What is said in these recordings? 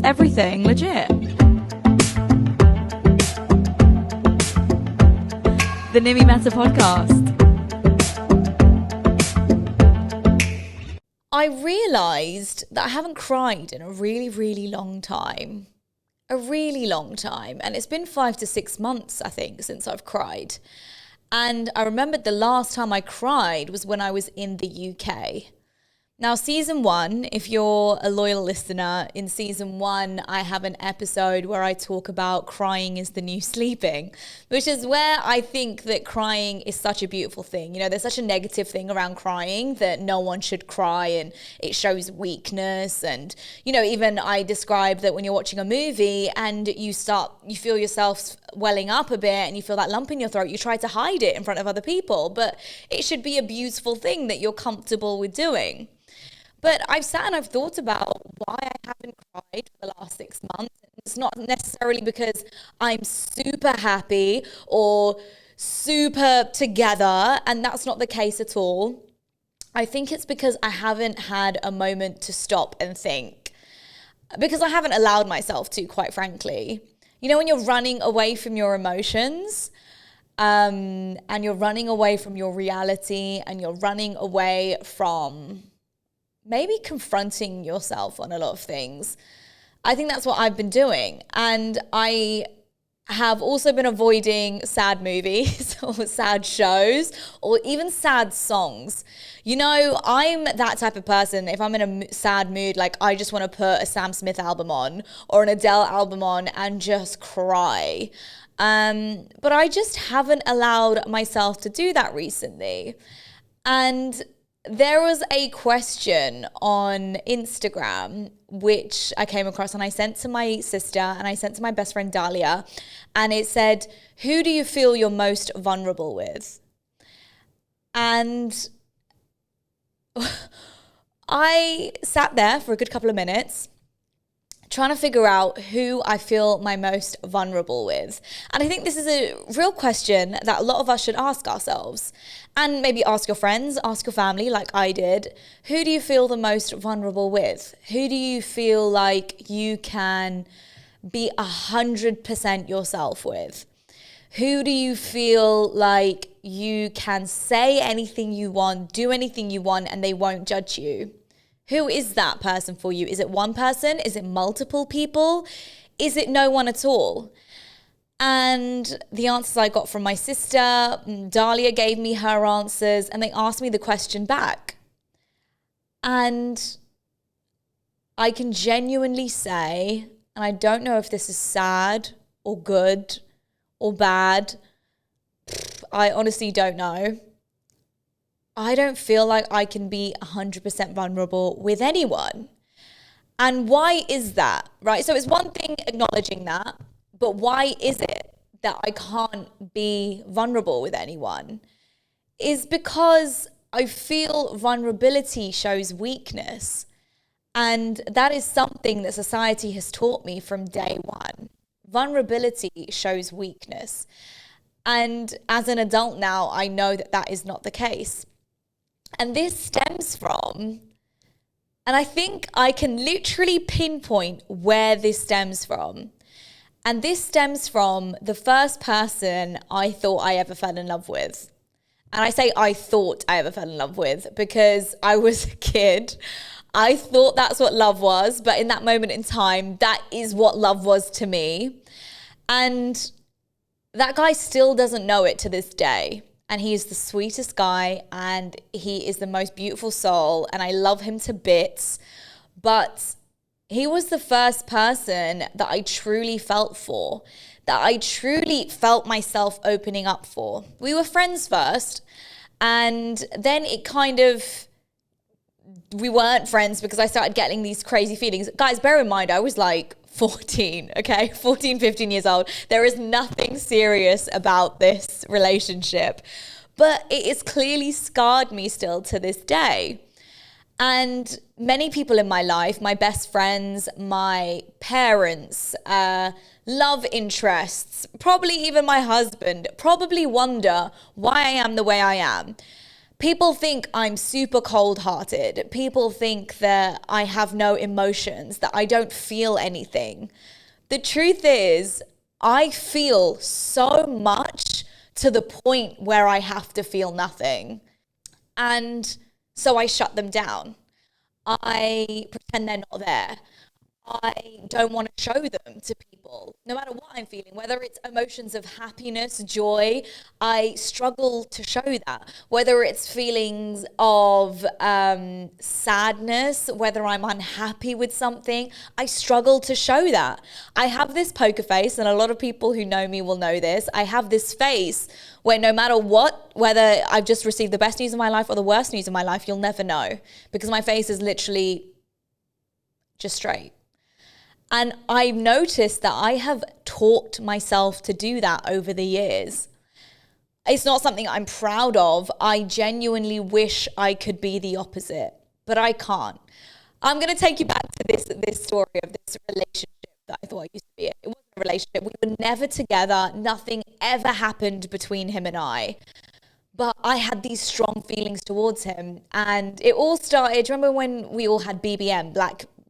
everything legit. The Nimi Meta Podcast. I realised that I haven't cried in a really, really long time. A really long time. And it's been 5 to 6 months, I think, since I've cried. And I remembered the last time I cried was when I was in the UK. Now, season 1, if you're a loyal listener, in season 1, I have an episode where I talk about crying is the new sleeping, which is where I think that crying is such a beautiful thing. You know, there's such a negative thing around crying that no one should cry and it shows weakness. And, you know, even I describe that when you're watching a movie and you feel yourself welling up a bit and you feel that lump in your throat, you try to hide it in front of other people, but it should be a beautiful thing that you're comfortable with doing. But I've sat and I've thought about why I haven't cried for the last 6 months. It's not necessarily because I'm super happy or super together, and that's not the case at all. I think it's because I haven't had a moment to stop and think. Because I haven't allowed myself to, quite frankly. You know, when you're running away from your emotions, and you're running away from your reality, and you're running away from maybe confronting yourself on a lot of things. I think that's what I've been doing. And I have also been avoiding sad movies or sad shows or even sad songs. You know, I'm that type of person. If I'm in a sad mood, like I just want to put a Sam Smith album on or an Adele album on and just cry. But I just haven't allowed myself to do that recently. And there was a question on Instagram which I came across and I sent to my sister and I sent to my best friend Dahlia, and it said, who do you feel you're most vulnerable with? And I sat there for a good couple of minutes trying to figure out who I feel my most vulnerable with. And I think this is a real question that a lot of us should ask ourselves. And maybe ask your friends, ask your family like I did. Who do you feel the most vulnerable with? Who do you feel like you can be 100% yourself with? Who do you feel like you can say anything you want, do anything you want, and they won't judge you? Who is that person for you? Is it one person? Is it multiple people? Is it no one at all? And the answers I got from my sister, Dahlia gave me her answers, and they asked me the question back. And I can genuinely say, and I don't know if this is sad or good or bad, I honestly don't know. I don't feel like I can be 100% vulnerable with anyone. And why is that, right? So it's one thing acknowledging that, but why is it that I can't be vulnerable with anyone? Is because I feel vulnerability shows weakness. And that is something that society has taught me from day one. Vulnerability shows weakness. And as an adult now, I know that that is not the case. And this stems from, and I think I can literally pinpoint where this stems from. And this stems from the first person I thought I ever fell in love with. And I say I thought I ever fell in love with because I was a kid. I thought that's what love was, but in that moment in time, that is what love was to me. And that guy still doesn't know it to this day. And he is the sweetest guy and he is the most beautiful soul and I love him to bits. But he was the first person that I truly felt for, that I truly felt myself opening up for. We were friends first, and then it kind of, we weren't friends because I started getting these crazy feelings. Guys, bear in mind, I was like 14, okay? 14, 15 years old. There is nothing serious about this relationship, but it has clearly scarred me still to this day. And many people in my life, my best friends, my parents, love interests, probably even my husband, probably wonder why I am the way I am. People think I'm super cold-hearted. People think that I have no emotions, that I don't feel anything. The truth is, I feel so much to the point where I have to feel nothing. And so I shut them down. I pretend they're not there. I don't want to show them to people, no matter what I'm feeling, whether it's emotions of happiness, joy, I struggle to show that. Whether it's feelings of sadness, whether I'm unhappy with something, I struggle to show that. I have this poker face, and a lot of people who know me will know this. I have this face where no matter what, whether I've just received the best news of my life or the worst news of my life, you'll never know, because my face is literally just straight. And I've noticed that I have taught myself to do that over the years. It's not something I'm proud of. I genuinely wish I could be the opposite, but I can't. I'm going to take you back to this story of this relationship that I thought used to be it. It wasn't a relationship. We were never together. Nothing ever happened between him and I. But I had these strong feelings towards him. And it all started, do you remember when we all had BBM,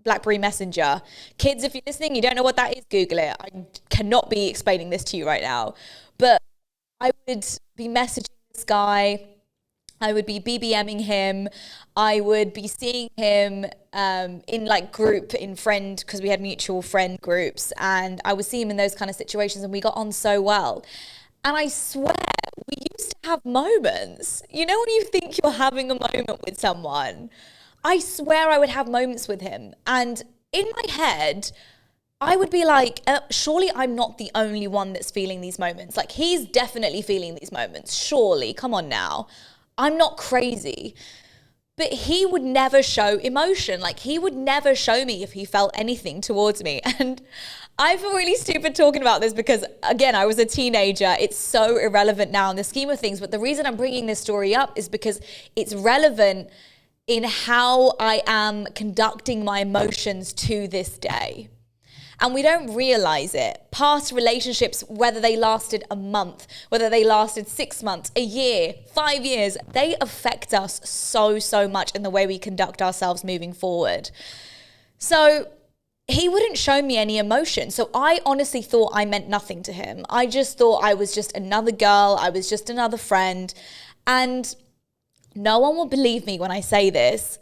BlackBerry Messenger? Kids, if you're listening, you don't know what that is, Google it. I cannot be explaining this to you right now. But I would be messaging this guy. I would be BBMing him. I would be seeing him in friend, because we had mutual friend groups. And I would see him in those kind of situations, and we got on so well. And I swear, we used to have moments. You know when you think you're having a moment with someone? I swear I would have moments with him. And in my head, I would be like, surely I'm not the only one that's feeling these moments. Like, he's definitely feeling these moments. Surely, come on now. I'm not crazy. But he would never show emotion. Like, he would never show me if he felt anything towards me. And I feel really stupid talking about this because, again, I was a teenager. It's so irrelevant now in the scheme of things. But the reason I'm bringing this story up is because it's relevant in how I am conducting my emotions to this day. And we don't realize it. Past relationships, whether they lasted a month, whether they lasted 6 months, a year, 5 years, they affect us so much in the way we conduct ourselves moving forward. So he wouldn't show me any emotion. So I honestly thought I meant nothing to him. I just thought I was just another girl. I was just another friend. And no one will believe me when I say this,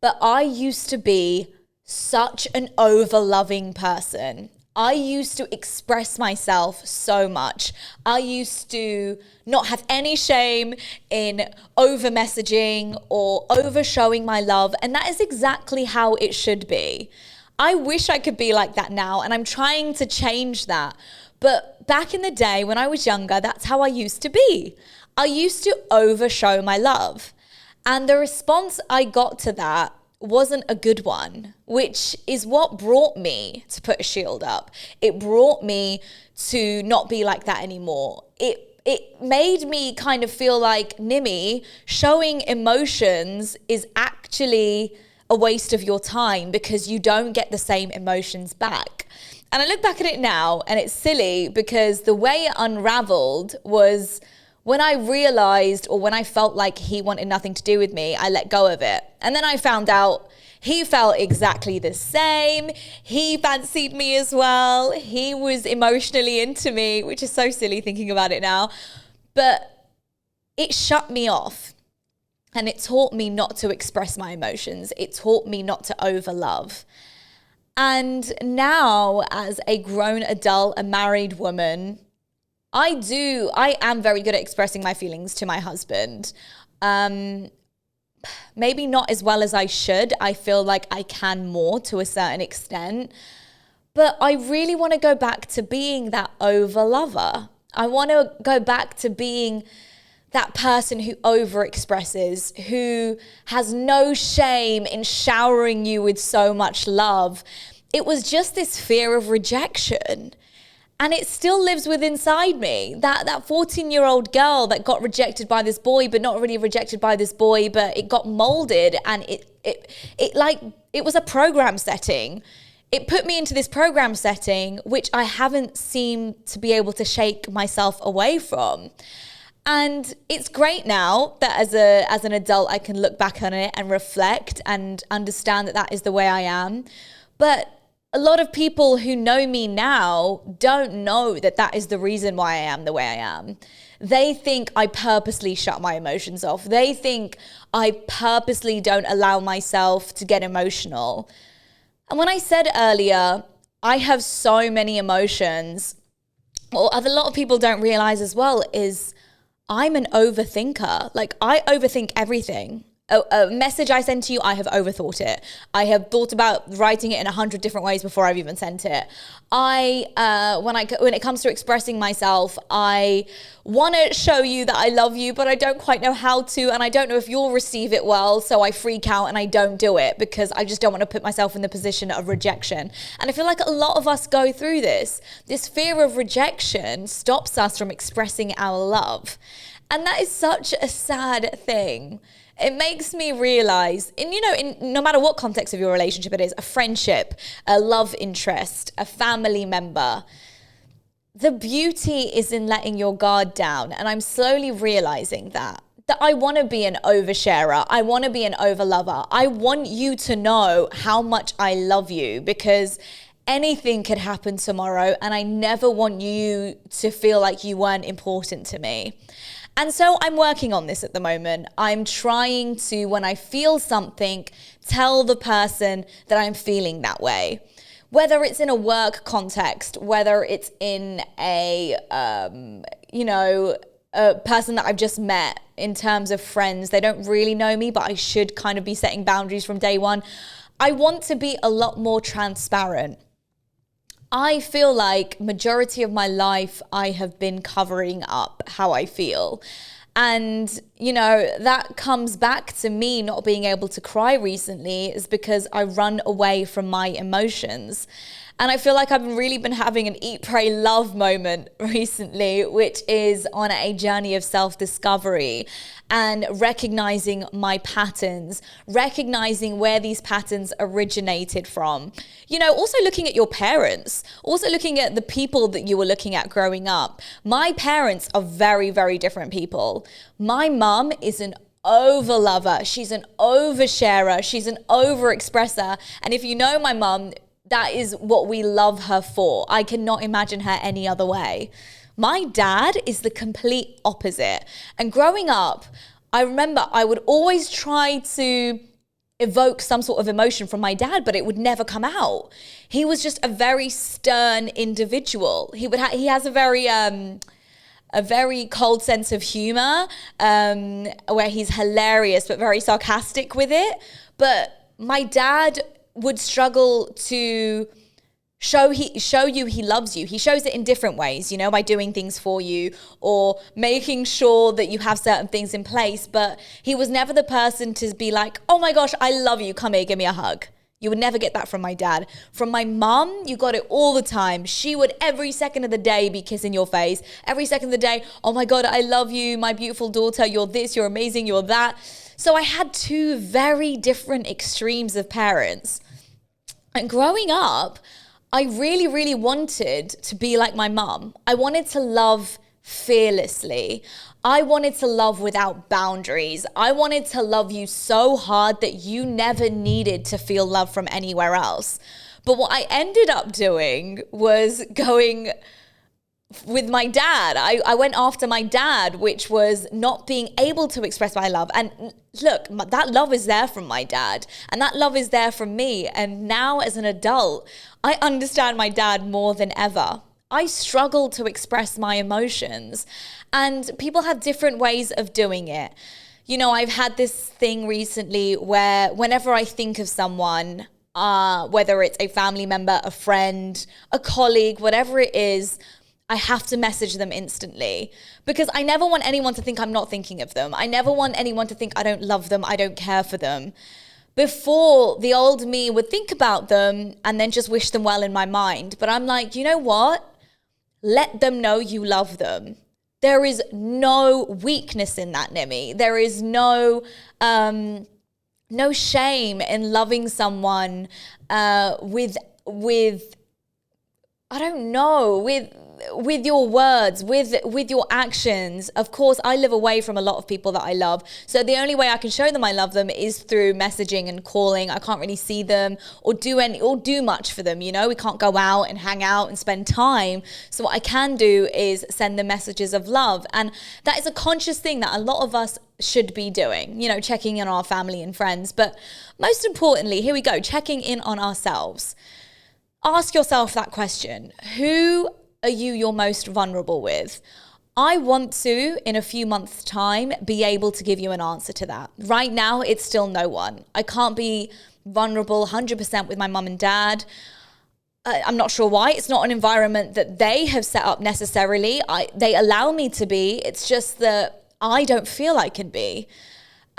but I used to be such an over-loving person. I used to express myself so much. I used to not have any shame in over-messaging or over-showing my love, and that is exactly how it should be. I wish I could be like that now, and I'm trying to change that. But back in the day when I was younger, that's how I used to be. I used to overshow my love. And the response I got to that wasn't a good one, which is what brought me to put a shield up. It brought me to not be like that anymore. It made me kind of feel like, Nimi, showing emotions is actually a waste of your time because you don't get the same emotions back. And I look back at it now and it's silly because the way it unraveled was when I realized, or when I felt like he wanted nothing to do with me, I let go of it. And then I found out he felt exactly the same. He fancied me as well. He was emotionally into me, which is so silly thinking about it now. But it shut me off. And it taught me not to express my emotions. It taught me not to overlove. And now, as a grown adult, a married woman, I am very good at expressing my feelings to my husband. Maybe not as well as I should. I feel like I can more to a certain extent. But I really want to go back to being that over lover. I want to go back to being that person who overexpresses, who has no shame in showering you with so much love. It was just this fear of rejection. And it still lives within inside me. That 14-year-old girl that got rejected by this boy, but not really rejected by this boy, but it got molded, and it was a program setting. It put me into this program setting, which I haven't seemed to be able to shake myself away from. And it's great now that as an adult, I can look back on it and reflect and understand that that is the way I am. But a lot of people who know me now don't know that that is the reason why I am the way I am. They think I purposely shut my emotions off. They think I purposely don't allow myself to get emotional. And when I said earlier, I have so many emotions, what a lot of people don't realize as well is I'm an overthinker. Like, I overthink everything. A message I send to you, I have overthought it. I have thought about writing it in 100 different ways before I've even sent it. When it comes to expressing myself, I want to show you that I love you, but I don't quite know how to, and I don't know if you'll receive it well, so I freak out and I don't do it because I just don't want to put myself in the position of rejection. And I feel like a lot of us go through this. This fear of rejection stops us from expressing our love. And that is such a sad thing. It makes me realize, no matter what context of your relationship it is, a friendship, a love interest, a family member, the beauty is in letting your guard down. And I'm slowly realizing that I want to be an oversharer. I want to be an overlover. I want you to know how much I love you, because anything could happen tomorrow and I never want you to feel like you weren't important to me. And so I'm working on this at the moment. I'm trying to, when I feel something, tell the person that I'm feeling that way. Whether it's in a work context, whether it's in a person that I've just met in terms of friends. They don't really know me, but I should kind of be setting boundaries from day one. I want to be a lot more transparent. I feel like majority of my life, I have been covering up how I feel. And, that comes back to me not being able to cry recently is because I run away from my emotions. And I feel like I've really been having an eat, pray, love moment recently, which is on a journey of self-discovery and recognizing my patterns, recognizing where these patterns originated from. Also looking at your parents, also looking at the people that you were looking at growing up. My parents are very, very different people. My mum is an overlover. She's an oversharer. She's an overexpresser. And if you know my mum, that is what we love her for. I cannot imagine her any other way. My dad is the complete opposite. And growing up, I remember I would always try to evoke some sort of emotion from my dad, but it would never come out. He was just a very stern individual. He has a very cold sense of humor, where he's hilarious but very sarcastic with it. But my dad would struggle to show you he loves you. He shows it in different ways, by doing things for you or making sure that you have certain things in place. But he was never the person to be like, oh my gosh, I love you. Come here, give me a hug. You would never get that from my dad. From my mum, you got it all the time. She would every second of the day be kissing your face. Every second of the day, oh my God, I love you, my beautiful daughter. You're this, you're amazing, you're that. So I had two very different extremes of parents. And growing up, I really, really wanted to be like my mum. I wanted to love fearlessly. I wanted to love without boundaries. I wanted to love you so hard that you never needed to feel love from anywhere else. But what I ended up doing was going with my dad. I went after my dad, which was not being able to express my love. And look, that love is there from my dad, and that love is there from me. And now as an adult, I understand my dad more than ever. I struggle to express my emotions, and people have different ways of doing it. I've had this thing recently where whenever I think of someone, whether it's a family member, a friend, a colleague, whatever it is, I have to message them instantly, because I never want anyone to think I'm not thinking of them. I never want anyone to think I don't love them, I don't care for them. Before, the old me would think about them and then just wish them well in my mind. But I'm like, you know what? Let them know you love them. There is no weakness in that, Nimi. There is no shame in loving someone with I don't know, with your words, with your actions. Of course, I live away from a lot of people that I love. So the only way I can show them I love them is through messaging and calling. I can't really see them or do much for them, you know? We can't go out and hang out and spend time. So what I can do is send them messages of love. And that is a conscious thing that a lot of us should be doing, you know, checking in on our family and friends. But most importantly, here we go, checking in on ourselves. Ask yourself that question. Who are you your most vulnerable with? I want to, in a few months' time, be able to give you an answer to that. Right now, it's still no one. I can't be vulnerable 100% with my mum and dad. I'm not sure why. It's not an environment that they have set up necessarily. They allow me to be. It's just that I don't feel I can be.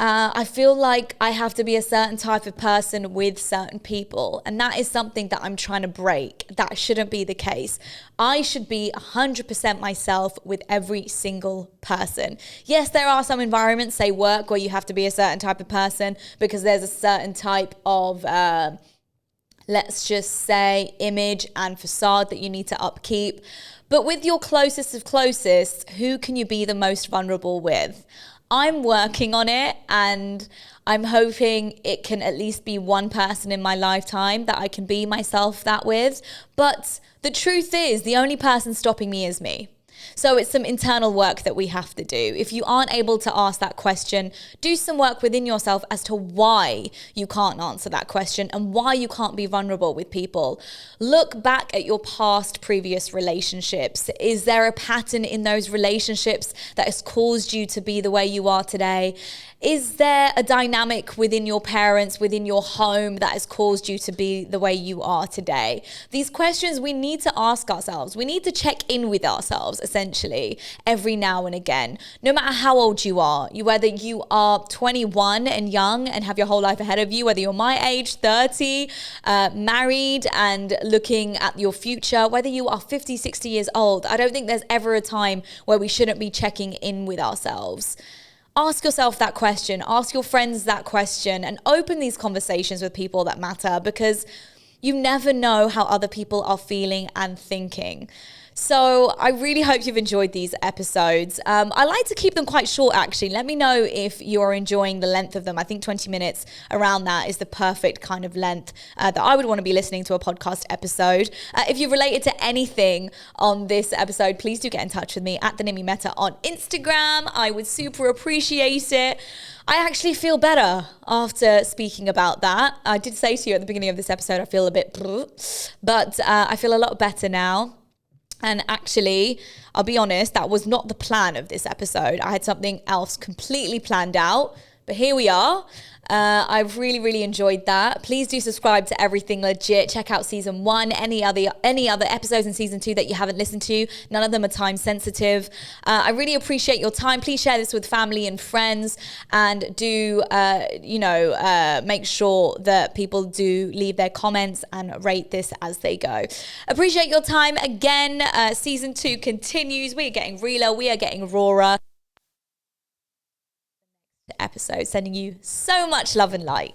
I feel like I have to be a certain type of person with certain people. And that is something that I'm trying to break. That shouldn't be the case. I should be 100% myself with every single person. Yes, there are some environments, say work, where you have to be a certain type of person because there's a certain type of, let's just say, image and facade that you need to upkeep. But with your closest of closest, who can you be the most vulnerable with? I'm working on it, and I'm hoping it can at least be one person in my lifetime that I can be myself that with. But the truth is, the only person stopping me is me. So it's some internal work that we have to do. If you aren't able to ask that question, do some work within yourself as to why you can't answer that question and why you can't be vulnerable with people. Look back at your past previous relationships. Is there a pattern in those relationships that has caused you to be the way you are today? Is there a dynamic within your parents, within your home, that has caused you to be the way you are today? These questions we need to ask ourselves. We need to check in with ourselves, essentially, every now and again. No matter how old you are, whether you are 21 and young and have your whole life ahead of you, whether you're my age, 30, married and looking at your future, whether you are 50, 60 years old, I don't think there's ever a time where we shouldn't be checking in with ourselves. Ask yourself that question, ask your friends that question, and open these conversations with people that matter, because you never know how other people are feeling and thinking. So I really hope you've enjoyed these episodes. I like to keep them quite short, actually. Let me know if you're enjoying the length of them. I think 20 minutes, around that, is the perfect kind of length that I would want to be listening to a podcast episode. If you related to anything on this episode, please do get in touch with me at the Nimi Meta on Instagram. I would super appreciate it. I actually feel better after speaking about that. I did say to you at the beginning of this episode, I feel a bit, but I feel a lot better now. And actually, I'll be honest, that was not the plan of this episode. I had something else completely planned out, but here we are. I've really, really enjoyed that. Please do subscribe to Everything Legit. Check out season 1, any other episodes in season 2 that you haven't listened to. None of them are time sensitive. I really appreciate your time. Please share this with family and friends, and do, make sure that people do leave their comments and rate this as they go. Appreciate your time. Again, season 2 continues. We are getting realer. We are getting rawer. Episode, sending you so much love and light.